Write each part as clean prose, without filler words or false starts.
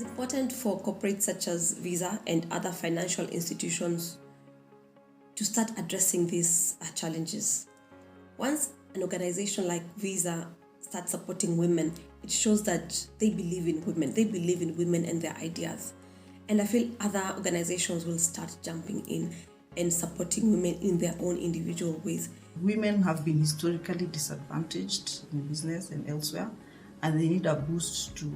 important for corporates such as Visa and other financial institutions to start addressing these challenges. Once an organization like Visa starts supporting women, it shows that they believe in women and their ideas. And I feel other organizations will start jumping in and supporting women in their own individual ways. Women have been historically disadvantaged in business and elsewhere, and they need a boost to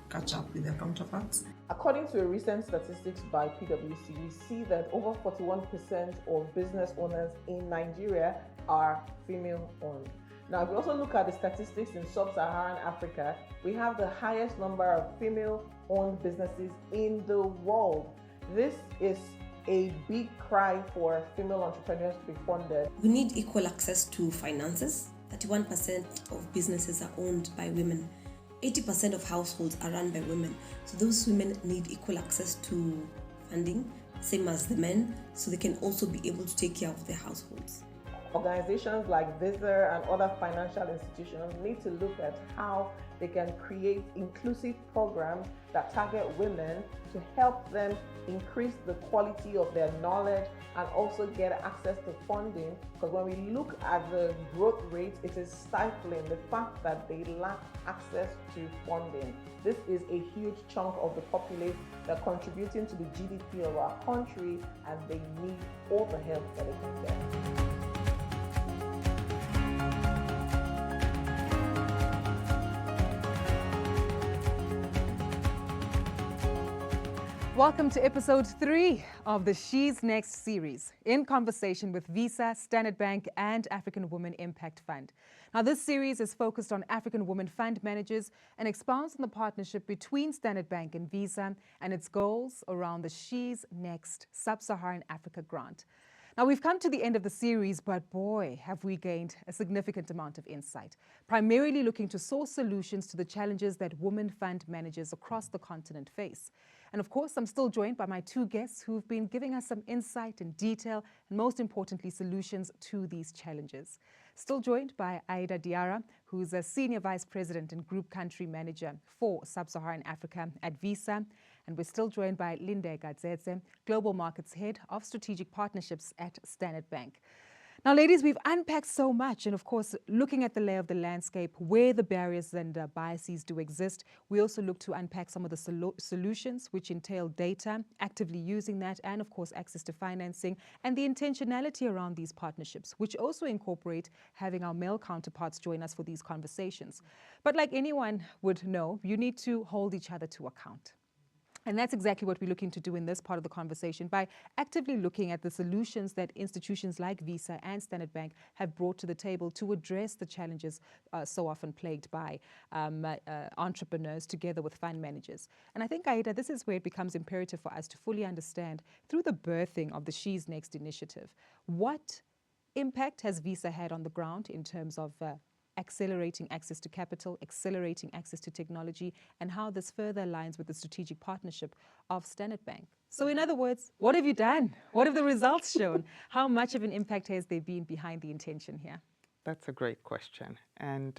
catch up with their counterparts. According to a recent statistics by PwC, we see that over 41% of business owners in Nigeria are female-owned. Now, if we also look at the statistics in Sub-Saharan Africa, we have the highest number of female-owned businesses in the world. This is a big cry for female entrepreneurs to be funded. We need equal access to finances. 31% of businesses are owned by women. 80% of households are run by women. So those women need equal access to funding, same as the men, so they can also be able to take care of their households. Organizations like Visa and other financial institutions need to look at how they can create inclusive programs that target women to help them increase the quality of their knowledge and also get access to funding. Because when we look at the growth rate, it is stifling, the fact that they lack access to funding. This is a huge chunk of the populace that are contributing to the GDP of our country, and they need all the help that they can get. Welcome to episode 3 of the She's Next series, in conversation with Visa, Standard Bank, and African Women Impact Fund. Now, this series is focused on African women fund managers and expounds on the partnership between Standard Bank and Visa and its goals around the She's Next Sub-Saharan Africa grant. Now, we've come to the end of the series, but boy, have we gained a significant amount of insight, primarily looking to source solutions to the challenges that women fund managers across the continent face. And of course, I'm still joined by my two guests who've been giving us some insight and detail, and most importantly, solutions to these challenges. Still joined by Aida Diarra, who's a Senior Vice President and Group Country Manager for Sub-Saharan Africa at Visa. And we're still joined by Lindeka, Global Markets Head of Strategic Partnerships at Standard Bank. Now, ladies, we've unpacked so much, and of course, looking at the lay of the landscape, where the barriers and biases do exist, we also look to unpack some of the solutions, which entail data, actively using that, and of course, access to financing, and the intentionality around these partnerships, which also incorporate having our male counterparts join us for these conversations. But like anyone would know, you need to hold each other to account. And that's exactly what we're looking to do in this part of the conversation by actively looking at the solutions that institutions like Visa and Standard Bank have brought to the table to address the challenges so often plagued by entrepreneurs together with fund managers. And I think, Aida, this is where it becomes imperative for us to fully understand, through the birthing of the She's Next initiative, what impact has Visa had on the ground in terms of accelerating access to capital, accelerating access to technology, and how this further aligns with the strategic partnership of Standard Bank. So in other words, what have you done? What have the results shown? How much of an impact has there been behind the intention here? That's a great question. And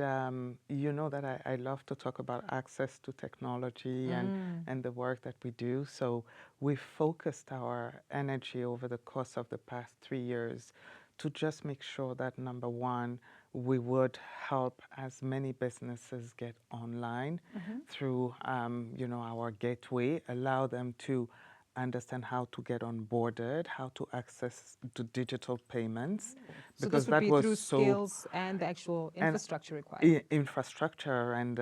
you know that I love to talk about access to technology and the work that we do. So we've focused our energy over the course of the past 3 years to just make sure that, number one, we would help as many businesses get online through, our gateway, allow them to understand how to get onboarded, how to access to digital payments. So because this would be through skills and the actual infrastructure required. Infrastructure and,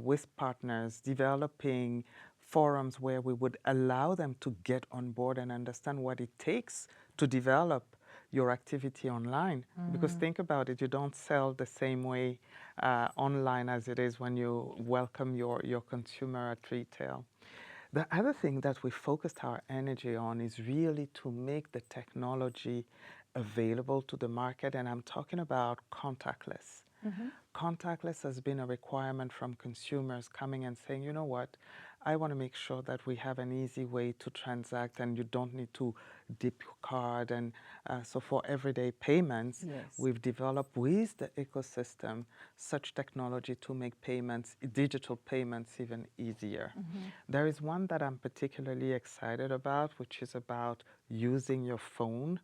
with partners, developing forums where we would allow them to get on board and understand what it takes to develop your activity online. Because think about it, you don't sell the same way online as it is when you welcome your consumer at retail. The other thing that we focused our energy on is really to make the technology available to the market, and I'm talking about contactless. Contactless has been a requirement from consumers coming and saying, you know what, I want to make sure that we have an easy way to transact and you don't need to dip your card. And so for everyday payments, we've developed with the ecosystem such technology to make payments, digital payments, even easier. There is one that I'm particularly excited about, which is about using your phone,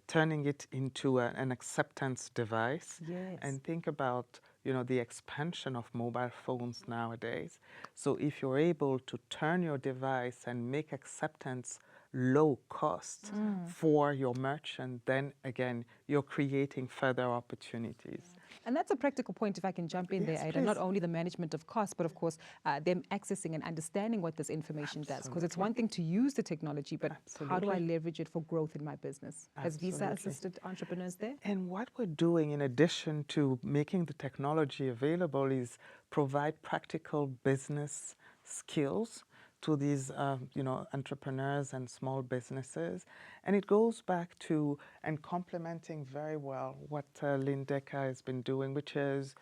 turning it into an acceptance device. And think about, you know, the expansion of mobile phones nowadays. So if you're able to turn your device and make acceptance low cost for your merchant, then again, you're creating further opportunities. And that's a practical point, if I can jump in there, Aida. Please. Not only the management of cost, but of course, them accessing and understanding what this information does. Because it's one thing to use the technology, but how do I leverage it for growth in my business? Has Visa assisted entrepreneurs there? And what we're doing, in addition to making the technology available, is provide practical business skills to these you know, entrepreneurs and small businesses. And it goes back to, and complementing very well what Lindeka has been doing, which is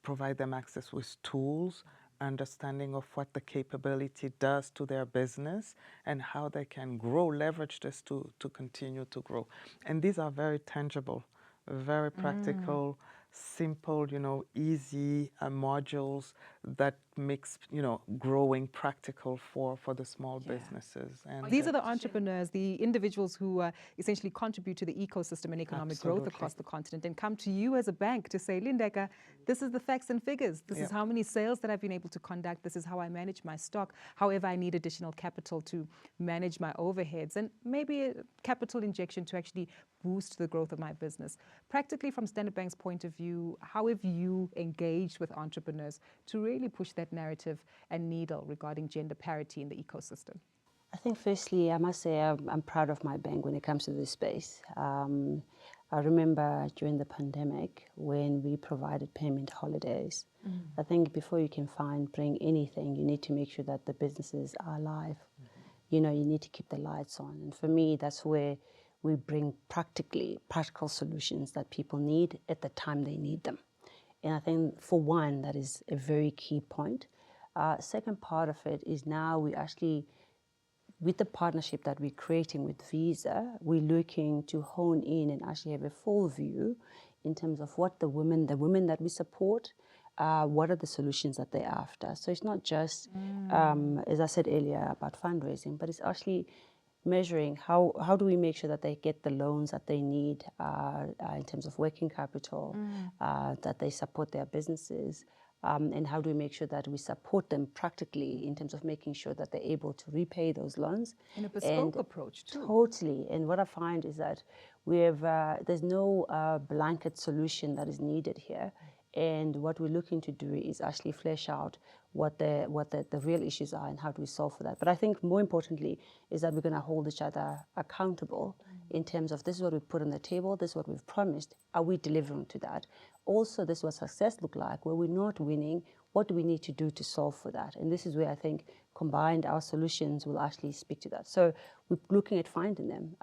provide them access with tools, understanding of what the capability does to their business and how they can grow, leverage this to continue to grow. And these are very tangible, very practical, simple, you know, easy modules that makes, you know, growing practical for the small businesses. And these are the entrepreneurs, the individuals who essentially contribute to the ecosystem and economic growth across the continent, and come to you as a bank to say, Lindeka, this is the facts and figures. This is how many sales that I've been able to conduct. This is how I manage my stock. However, I need additional capital to manage my overheads, and maybe a capital injection to actually boost the growth of my business. Practically, from Standard Bank's point of view, how have you engaged with entrepreneurs to really push that narrative and needle regarding gender parity in the ecosystem? I think firstly, I must say I'm proud of my bank when it comes to this space. I remember during the pandemic when we provided payment holidays. I think before you can bring anything, you need to make sure that the businesses are alive. You know, you need to keep the lights on. And for me, that's where we bring practical solutions that people need at the time they need them. And I think for one, that is a very key point. Second part of it is now we actually, with the partnership that we're creating with Visa, we're looking to hone in and actually have a full view in terms of what the women that we support, what are the solutions that they're after. So it's not just, as I said earlier, about fundraising, but it's actually measuring how do we make sure that they get the loans that they need in terms of working capital, that they support their businesses, and how do we make sure that we support them practically in terms of making sure that they're able to repay those loans. In a bespoke approach too. Totally. And what I find is that we have there's no blanket solution that is needed here. And what we're looking to do is actually flesh out what the real issues are and how do we solve for that. But I think more importantly is that we're going to hold each other accountable in terms of this is what we put on the table, this is what we've promised, are we delivering to that? Also, this is what success look like, where we're not winning, what do we need to do to solve for that? And this is where I think combined our solutions will actually speak to that. So we're looking at finding them,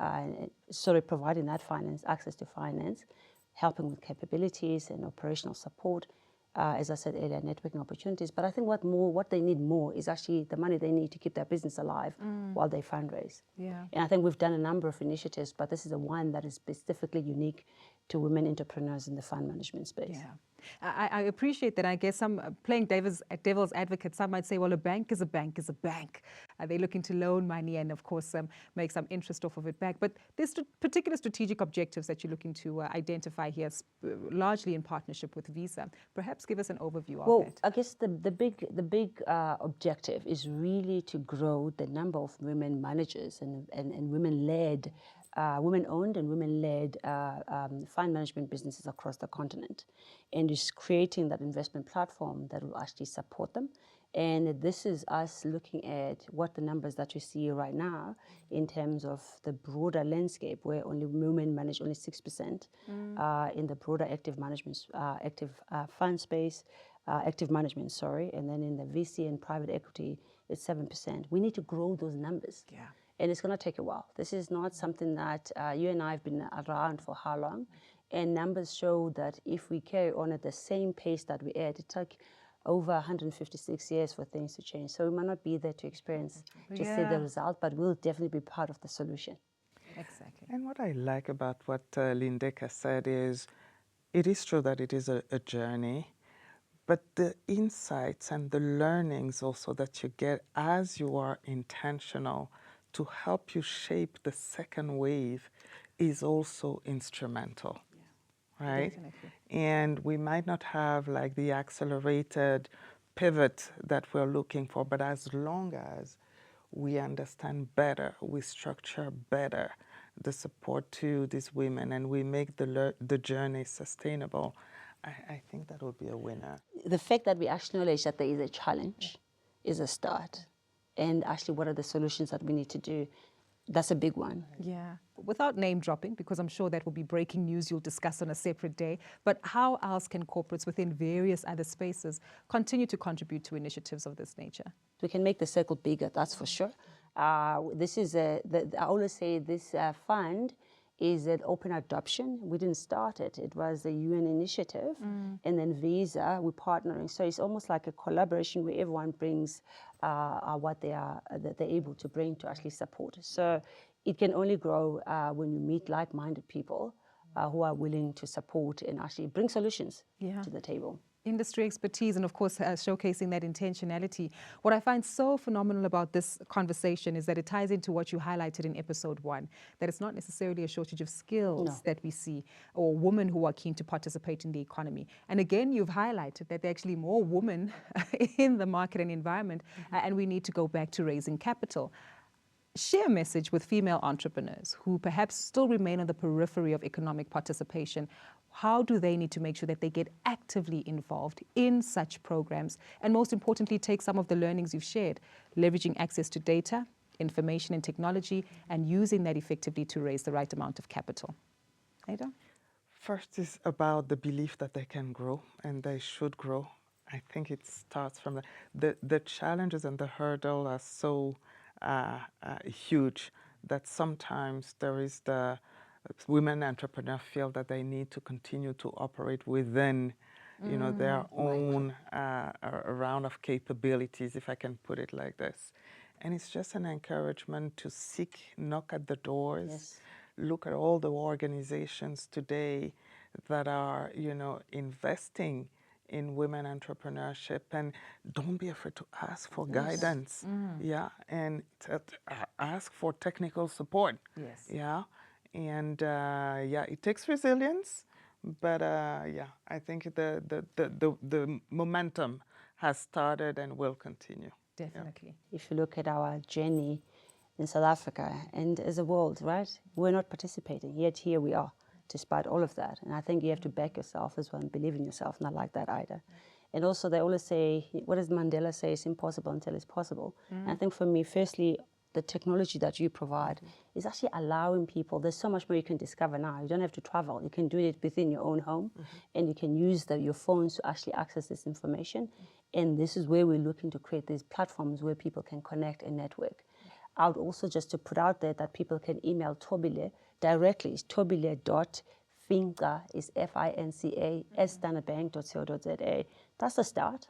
providing that finance, access to finance, helping with capabilities and operational support, as I said earlier, networking opportunities. But I think what they need more is actually the money they need to keep their business alive while they fundraise. Yeah. And I think we've done a number of initiatives, but this is the one that is specifically unique to women entrepreneurs in the fund management space. Yeah. I appreciate that. I guess some playing devil's advocate, some might say, well, a bank is a bank is a bank. They're looking to loan money and, of course, make some interest off of it back. But there's particular strategic objectives that you're looking to identify here, largely in partnership with Visa. Perhaps give us an overview of that. Well, I guess the big objective is really to grow the number of women managers and women-led, women-owned and women-led fund management businesses across the continent, and is creating that investment platform that will actually support them. And this is us looking at what the numbers that you see right now in terms of the broader landscape, where only women manage only 6% in the broader active management, fund space, active management, and then in the VC and private equity, it's 7%. We need to grow those numbers. Yeah. And it's going to take a while. This is not something that you and I have been around for how long. And numbers show that if we carry on at the same pace that we at, it took over 156 years for things to change. So we might not be there to experience, just see the result, but we'll definitely be part of the solution. Exactly. And what I like about what Lindeka said is, it is true that it is a journey, but the insights and the learnings also that you get as you are intentional to help you shape the second wave is also instrumental, right? Definitely. And we might not have like the accelerated pivot that we're looking for, but as long as we understand better, we structure better the support to these women, and we make the journey sustainable, I think that will be a winner. The fact that we acknowledge that there is a challenge is a start. And actually, what are the solutions that we need to do? That's a big one. Yeah. Without name dropping, because I'm sure that will be breaking news you'll discuss on a separate day, but how else can corporates within various other spaces continue to contribute to initiatives of this nature? We can make the circle bigger, that's for sure. This is I always say this fund is an open adoption. We didn't start it. It was a UN initiative. And then Visa, we're partnering. So it's almost like a collaboration where everyone brings what that they're able to bring to actually support. So it can only grow when you meet like-minded people who are willing to support and actually bring solutions to the table. Industry expertise and, of course, showcasing that intentionality. What I find so phenomenal about this conversation is that it ties into what you highlighted in episode 1, that it's not necessarily a shortage of skills that we see or women who are keen to participate in the economy. And again, you've highlighted that there are actually more women in the market and environment, and we need to go back to raising capital. Share a message with female entrepreneurs who perhaps still remain on the periphery of economic participation. How do they need to make sure that they get actively involved in such programs? And most importantly, take some of the learnings you've shared, leveraging access to data, information and technology, and using that effectively to raise the right amount of capital. Aida? First is about the belief that they can grow and they should grow. I think it starts from the challenges and the hurdle are so huge that sometimes there is the women entrepreneurs feel that they need to continue to operate within, you know, their own round of capabilities, if I can put it like this. And it's just an encouragement to knock at the doors, look at all the organizations today that are, you know, investing in women entrepreneurship, and don't be afraid to ask for guidance, and ask for technical support, and it takes resilience, but I think the momentum has started and will continue. Definitely. If you look at our journey in South Africa and as a world, right, we're not participating, yet here we are, despite all of that. And I think you have to back yourself as well and believe in yourself, not like that either. And also they always say, what does Mandela say, it's impossible until it's possible. And I think for me, firstly, the technology that you provide is actually allowing people, there's so much more you can discover now. You don't have to travel. You can do it within your own home, and you can use your phones to actually access this information. And this is where we're looking to create these platforms where people can connect and network. I would also just to put out there that people can email Thobile directly. It's thobile.finca, is F-I-N-C-A, @standardbank.co.za. That's the start,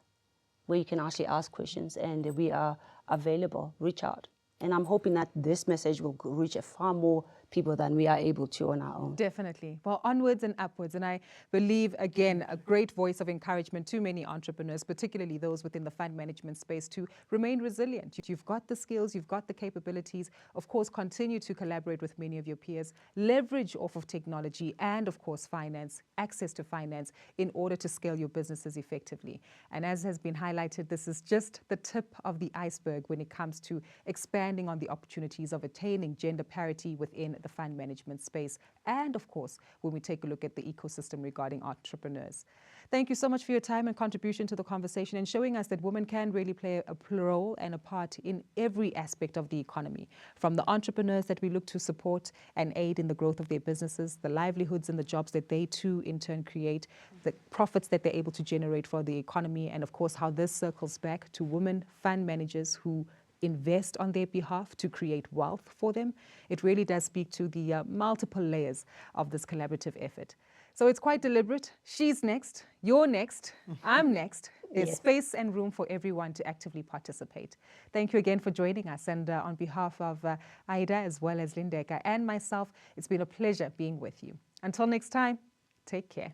where you can actually ask questions, and we are available. Reach out. And I'm hoping that this message will reach far more people than we are able to on our own. Definitely. Well, onwards and upwards. And I believe, again, a great voice of encouragement to many entrepreneurs, particularly those within the fund management space, to remain resilient. You've got the skills, you've got the capabilities. Of course, continue to collaborate with many of your peers, leverage off of technology and, of course, finance, access to finance in order to scale your businesses effectively. And as has been highlighted, this is just the tip of the iceberg when it comes to expanding on the opportunities of attaining gender parity within the fund management space, and of course, when we take a look at the ecosystem regarding entrepreneurs. Thank you so much for your time and contribution to the conversation and showing us that women can really play a role and a part in every aspect of the economy, from the entrepreneurs that we look to support and aid in the growth of their businesses, the livelihoods and the jobs that they too in turn create, the profits that they're able to generate for the economy, and of course how this circles back to women fund managers who invest on their behalf to create wealth for them. It really does speak to the multiple layers of this collaborative effort. So it's quite deliberate. She's next, you're next, I'm next. There's Yes. space and room for everyone to actively participate. Thank you again for joining us. And on behalf of Aida as well as Lindeka and myself, it's been a pleasure being with you. Until next time, take care.